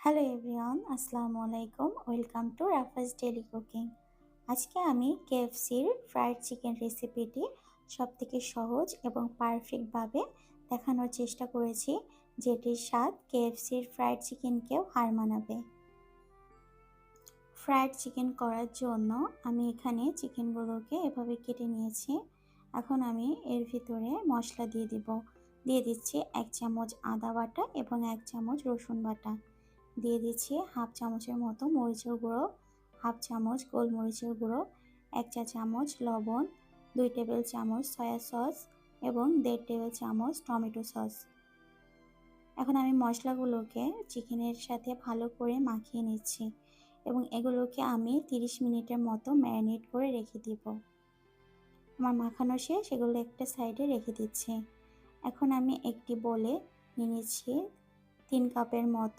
Hello everyone, আসসালামু আলাইকুম। Welcome to Rafaz daily cooking. আজকে আমি কেএফসির ফ্রাইড চিকেন রেসিপিটি সবথেকে সহজ এবং পারফেক্টভাবে দেখানোর চেষ্টা করেছি, যেটির স্বাদ কেএফসির ফ্রাইড চিকেনকেও হার মানাবে। ফ্রাইড চিকেন করার জন্য আমি এখানে চিকেনগুলোকে এভাবে কেটে নিয়েছি। এখন আমি এর ভিতরে মশলা দিয়ে দিচ্ছি 1 চামচ আদা বাটা এবং 1 চামচ রসুন বাটা। দিয়ে দিচ্ছি হাফ চামচের মতো মরিচের গুঁড়ো, হাফ চামচ গোলমরিচের গুঁড়ো, 1 চা চামচ লবণ, 2 টেবিল চামচ সয়া সস এবং 1.5 টেবিল চামচ টমেটো সস। এখন আমি মশলাগুলোকে চিকেনের সাথে ভালো করে মাখিয়ে নিচ্ছি এবং এগুলোকে আমি 30 মিনিটের মতো ম্যারিনেট করে রেখে দিব। আমার মাখানো শেষ, এগুলো একটা সাইডে রেখে দিচ্ছি। এখন আমি একটি বোলে নিয়ে নিচ্ছি 3 কাপের মতো